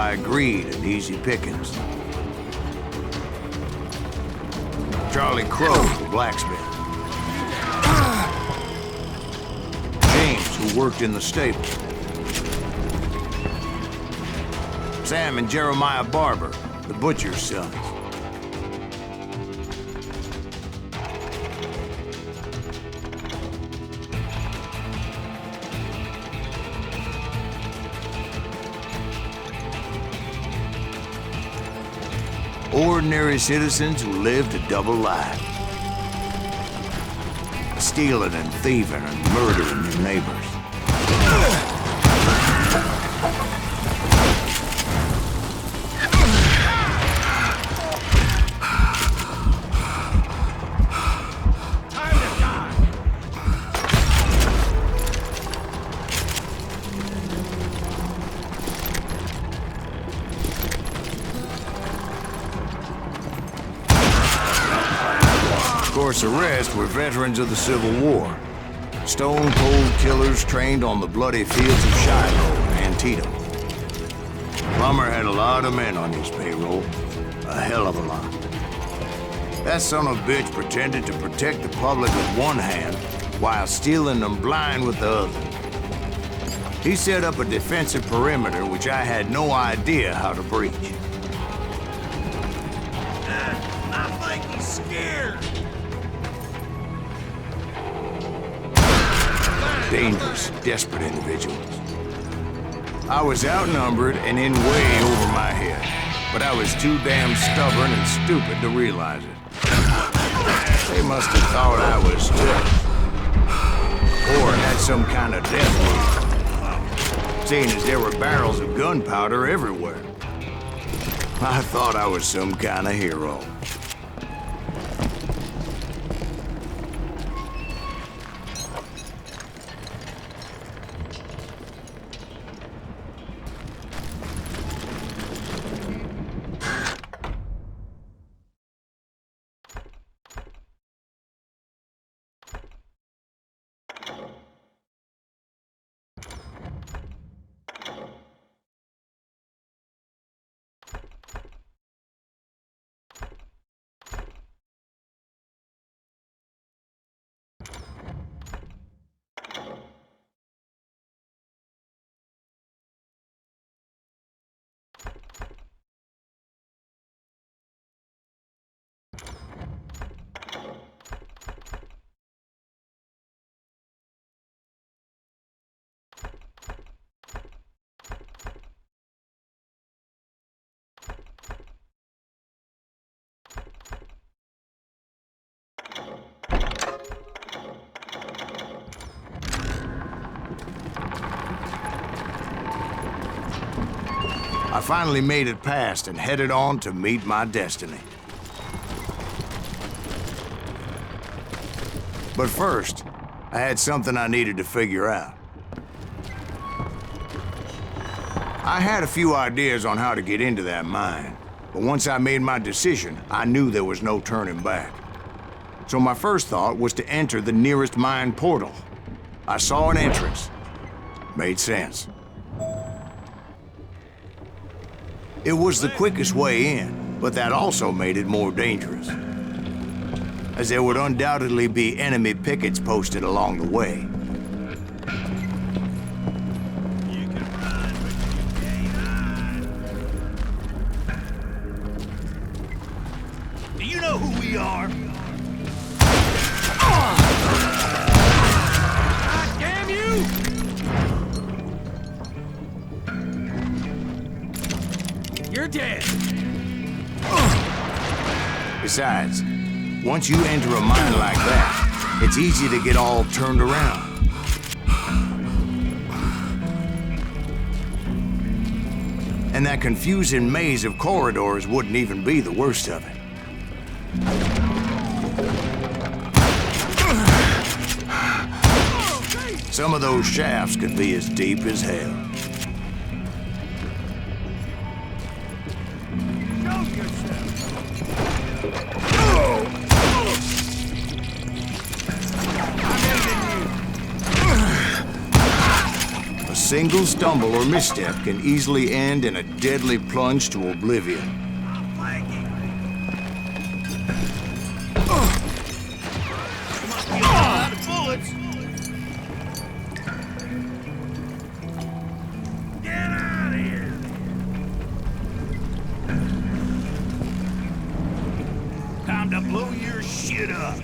I agreed, and easy pickings. Charlie Crow, the blacksmith. James, who worked in the stable. Sam and Jeremiah Barber, the butcher's sons. Ordinary citizens who lived a double life. Stealing and thieving and murdering their neighbors. Of course, the rest were veterans of the Civil War. Stone-cold killers trained on the bloody fields of Shiloh and Antietam. Plummer had a lot of men on his payroll. A hell of a lot. That son of a bitch pretended to protect the public with one hand while stealing them blind with the other. He set up a defensive perimeter which I had no idea how to breach. I think he's scared. Dangerous, desperate individuals. I was outnumbered and in way over my head, but I was too damn stubborn and stupid to realize it. They must have thought I was tough, or had some kind of death wish, seeing as there were barrels of gunpowder everywhere. I thought I was some kind of hero. I finally made it past and headed on to meet my destiny. But first, I had something I needed to figure out. I had a few ideas on how to get into that mine, but once I made my decision, I knew there was no turning back. So my first thought was to enter the nearest mine portal. I saw an entrance. Made sense. It was the quickest way in, but that also made it more dangerous, as there would undoubtedly be enemy pickets posted along the way. You can run, but you can't hide. Do you know who we are? God damn you! You're dead. Besides, once you enter a mine like that, it's easy to get all turned around. And that confusing maze of corridors wouldn't even be the worst of it. Some of those shafts could be as deep as hell. single stumble or misstep can easily end in a deadly plunge to oblivion. Bullets! Get out of here! Time to blow your shit up!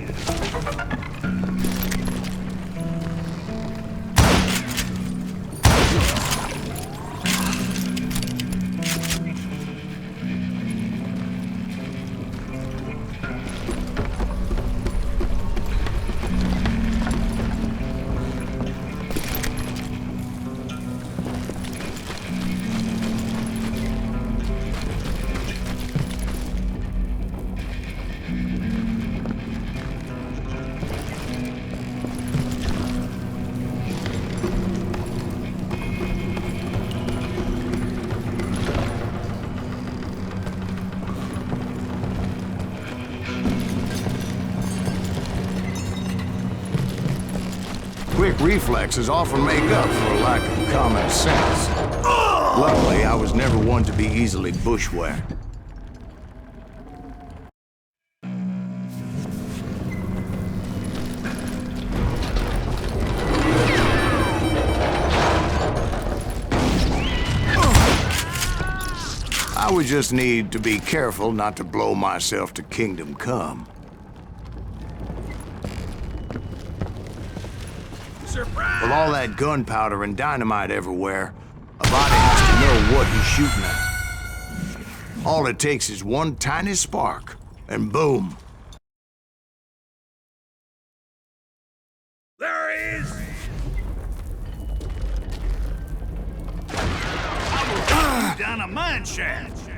Quick reflexes often make up for a lack of common sense. Luckily, I was never one to be easily bushwhacked. I would just need to be careful not to blow myself to kingdom come. Surprise! With all that gunpowder and dynamite everywhere, a body has to know what he's shooting at. All it takes is one tiny spark, and boom. There he is! I will take you down a mine shaft!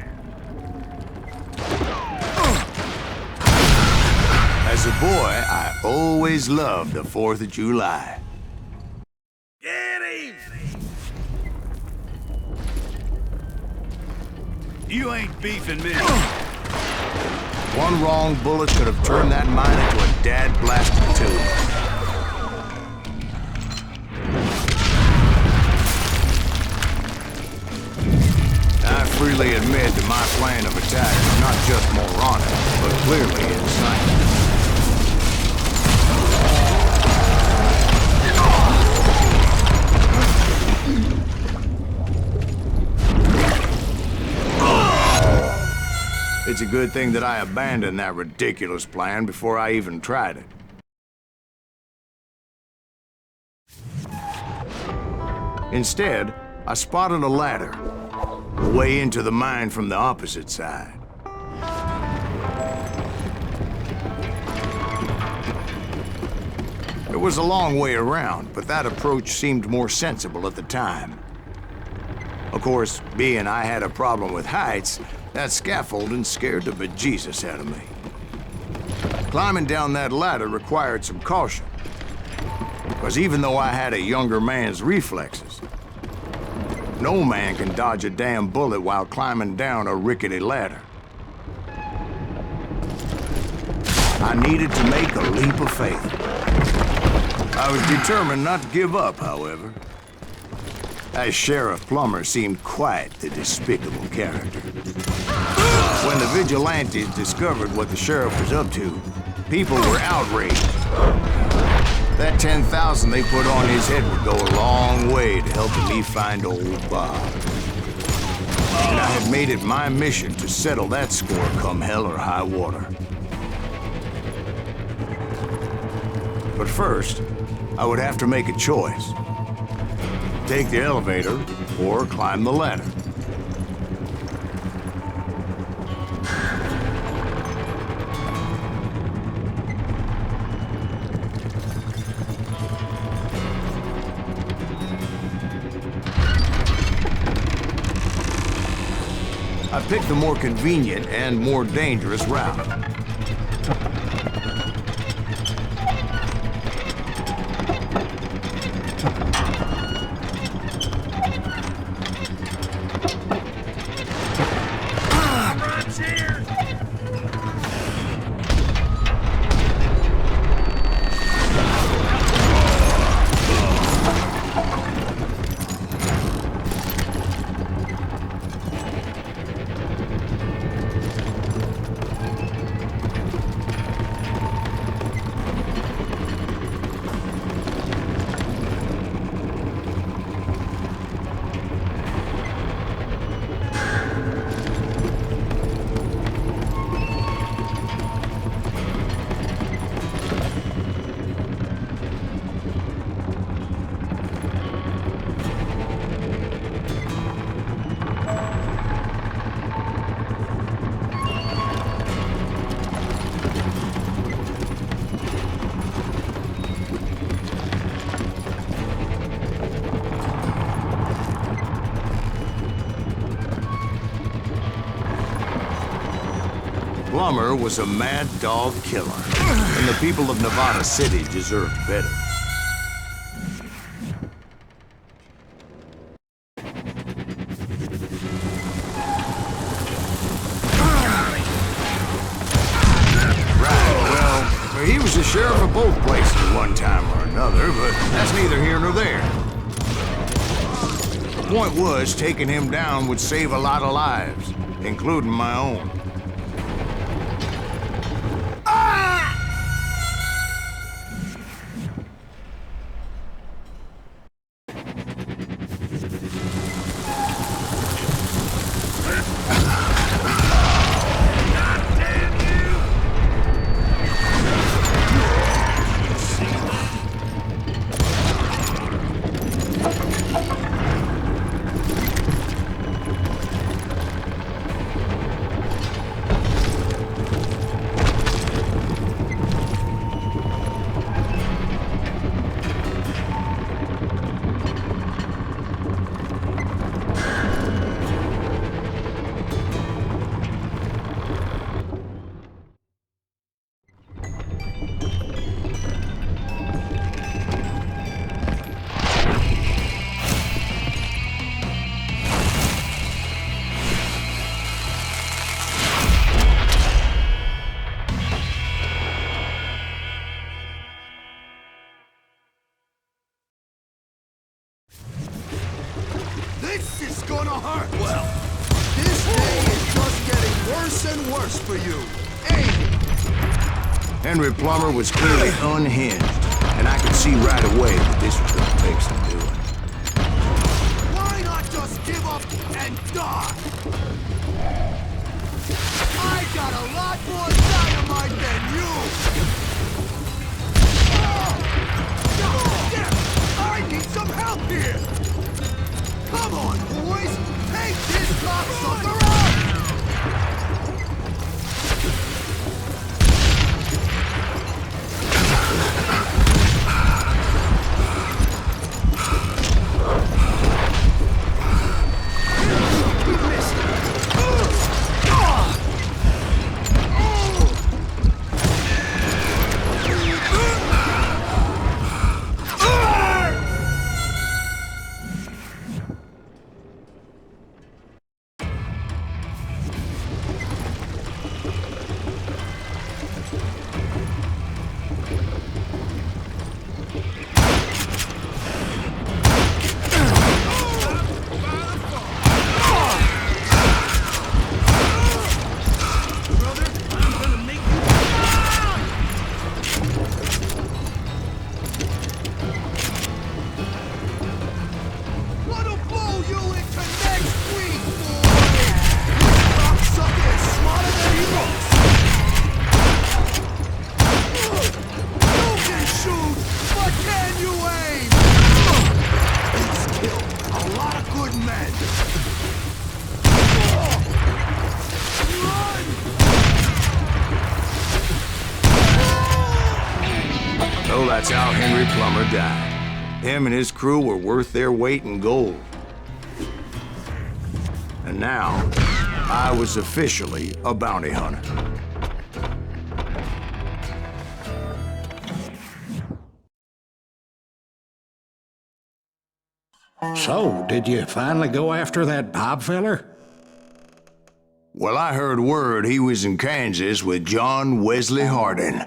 As a boy, I always loved the 4th of July. Get him! You ain't beefing me. One wrong bullet could have turned that mine into a dad-blasted tomb. I freely admit that my plan of attack is not just moronic, but clearly insane. It's a good thing that I abandoned that ridiculous plan before I even tried it. Instead, I spotted a ladder, a way into the mine from the opposite side. It was a long way around, but that approach seemed more sensible at the time. Of course, being I had a problem with heights, that scaffolding scared the bejesus out of me. Climbing down that ladder required some caution, because even though I had a younger man's reflexes, no man can dodge a damn bullet while climbing down a rickety ladder. I needed to make a leap of faith. I was determined not to give up, however. As Sheriff Plummer seemed quite the despicable character. When the vigilantes discovered what the sheriff was up to, people were outraged. That 10,000 they put on his head would go a long way to helping me find old Bob. And I had made it my mission to settle that score come hell or high water. But first, I would have to make a choice. Take the elevator or climb the ladder. I picked the more convenient and more dangerous route. Plummer was a mad dog killer, and the people of Nevada City deserved better. He was the sheriff of both places one time or another, but that's neither here nor there. The point was, taking him down would save a lot of lives, including my own. This is gonna hurt! Well, this day is just getting worse and worse for you. Hey! Henry Plummer was clearly unhinged, and I could see right away that this was gonna take some doing. Why not just give up and die? I got a lot more dynamite than you! I need some help here! Come on, boys! Take this cocksucker out! So that's how Henry Plummer died. Him and his crew were worth their weight in gold. And now, I was officially a bounty hunter. So, did you finally go after that Bob feller? Well, I heard word he was in Kansas with John Wesley Hardin.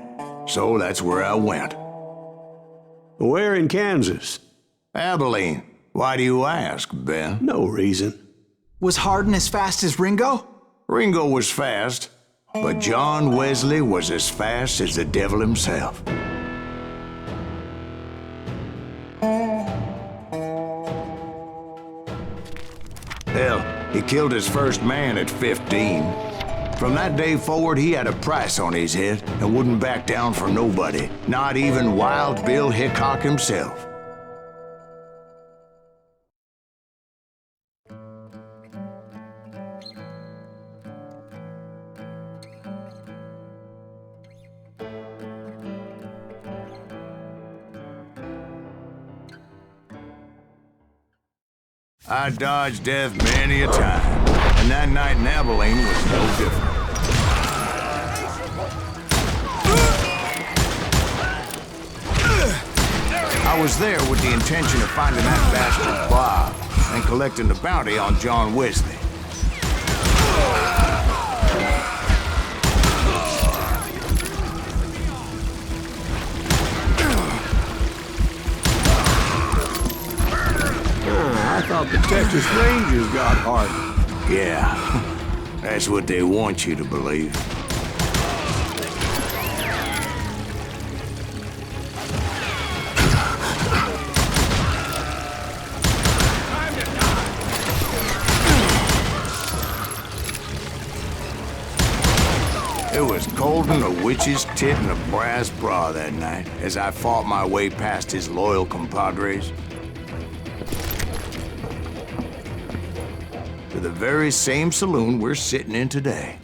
So that's where I went. Where in Kansas? Abilene. Why do you ask, Ben? No reason. Was Hardin as fast as Ringo? Ringo was fast, but John Wesley was as fast as the devil himself. Hell, he killed his first man at 15. From that day forward, he had a price on his head and wouldn't back down for nobody, not even Wild Bill Hickok himself. I dodged death many a time, and that night in Abilene was no different. I was there with the intention of finding that bastard Bob and collecting the bounty on John Wesley. I thought the Texas Rangers got Harden. Yeah, that's what they want you to believe. It was cold in a witch's tit and a brass bra that night as I fought my way past his loyal compadres to the very same saloon we're sitting in today.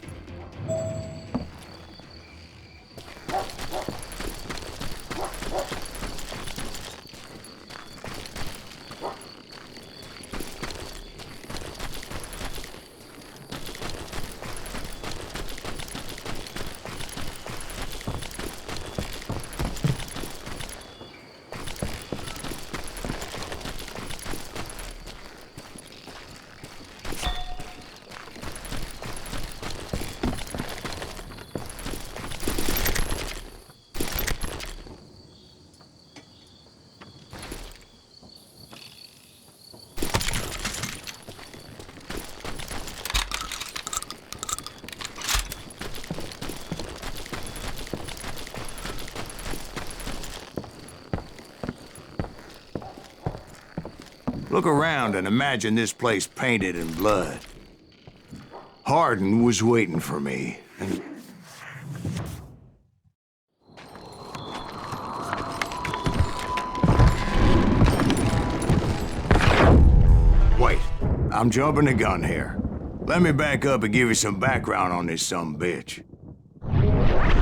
Look around and imagine this place painted in blood. Harden was waiting for me, and... Wait, I'm jumping the gun here. Let me back up and give you some background on this sumbitch.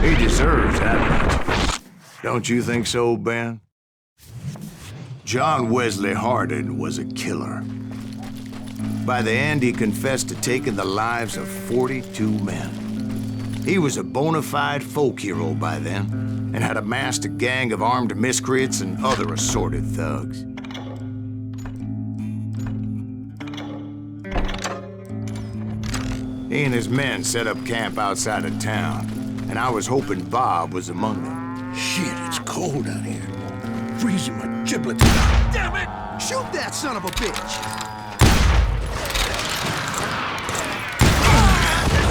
He deserves that much. Don't you think so, Ben? John Wesley Harden was a killer. By the end, he confessed to taking the lives of 42 men. He was a bona fide folk hero by then, and had amassed a gang of armed miscreants and other assorted thugs. He and his men set up camp outside of town, and I was hoping Bob was among them. Shit, it's cold out here. Freezing my giblets. Damn it! Shoot that son of a bitch!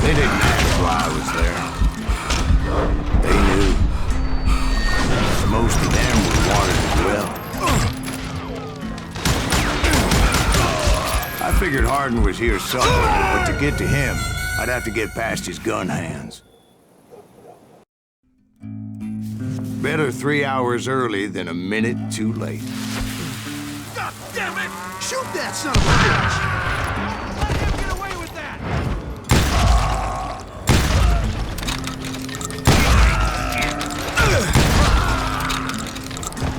They didn't ask why I was there. They knew. Most of them were wanted as well. I figured Harden was here somewhere, but to get to him, I'd have to get past his gun hands. Better 3 hours early than a minute too late. God damn it! Shoot that son of a bitch! Let him get away with that!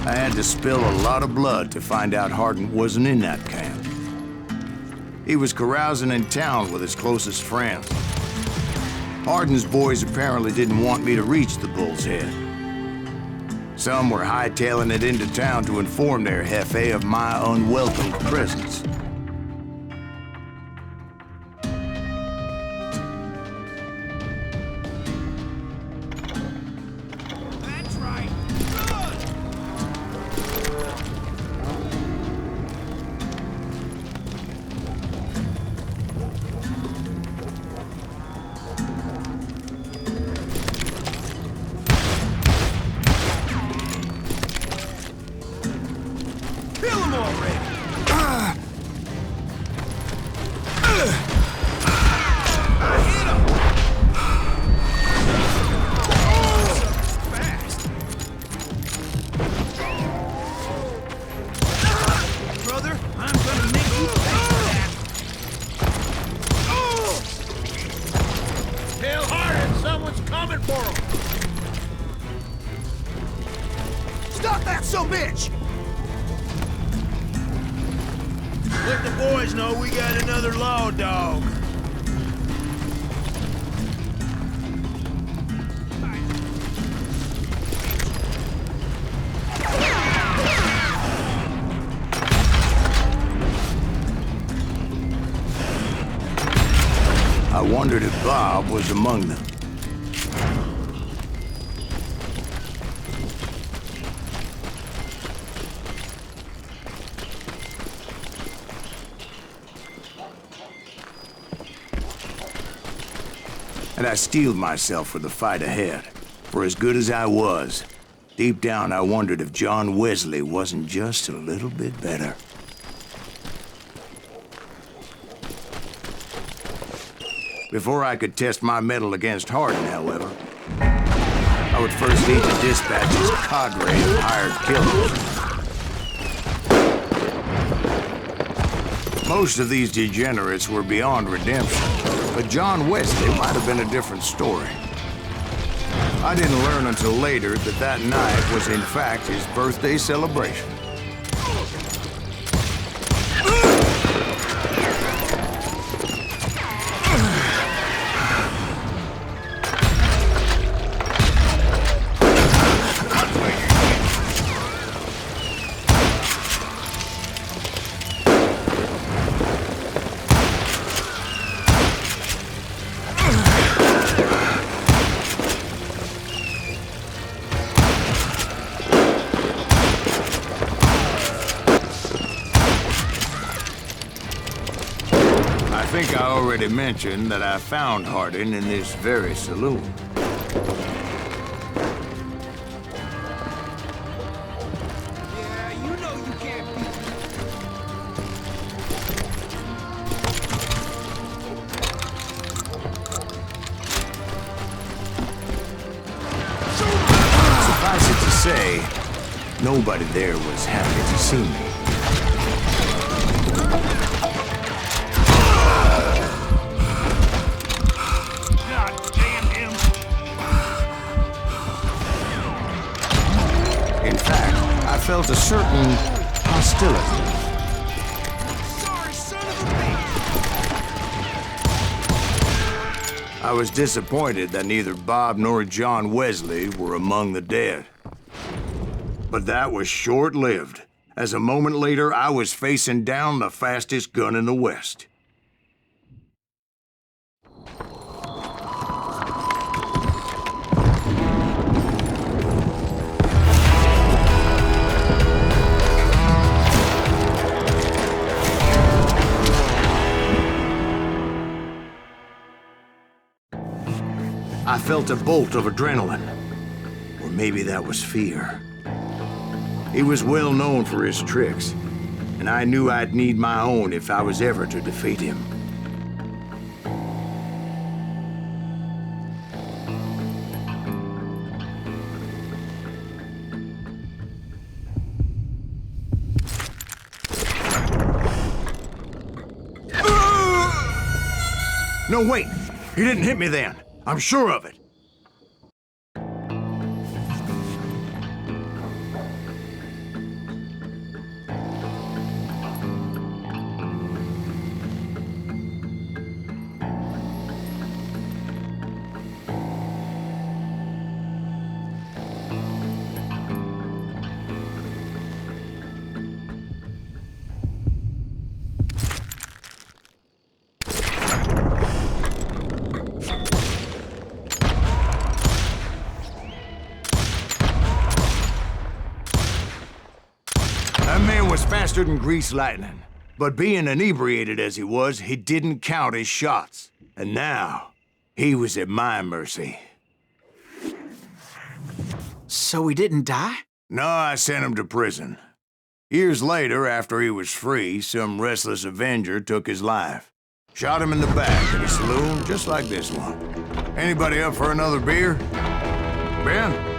I had to spill a lot of blood to find out Harden wasn't in that camp. He was carousing in town with his closest friends. Harden's boys apparently didn't want me to reach the Bull's Head. Some were hightailing it into town to inform their jefe of my unwelcome presence. That's right. Good! Kill him already! I hit him! Fast! Brother, I'm gonna make you pay for that! Tell Harden someone's coming for him! Stop that son of a bitch! Let the boys know we got another law dog. wondered if Bob was among them. And I steeled myself for the fight ahead. For as good as I was, deep down I wondered if John Wesley wasn't just a little bit better. Before I could test my mettle against Hardin, however, I would first need to dispatch his cadre of hired killers. Most of these degenerates were beyond redemption, but John Wesley might have been a different story. I didn't learn until later that that night was in fact his birthday celebration. I think I already mentioned that I found Hardin in this very saloon. Yeah, you know you can't beat Suffice it to say, nobody there was happy to see me. In fact, I felt a certain hostility. Sorry, son of a bitch! I was disappointed that neither Bob nor John Wesley were among the dead. But that was short-lived, as a moment later I was facing down the fastest gun in the West. I felt a bolt of adrenaline, or maybe that was fear. He was well known for his tricks, and I knew I'd need my own if I was ever to defeat him. No, wait! He didn't hit me then. I'm sure of it. That man was faster than greased lightning. But being inebriated as he was, he didn't count his shots. And now, he was at my mercy. So he didn't die? No, I sent him to prison. Years later, after he was free, some restless avenger took his life. Shot him in the back at a saloon just like this one. Anybody up for another beer? Ben?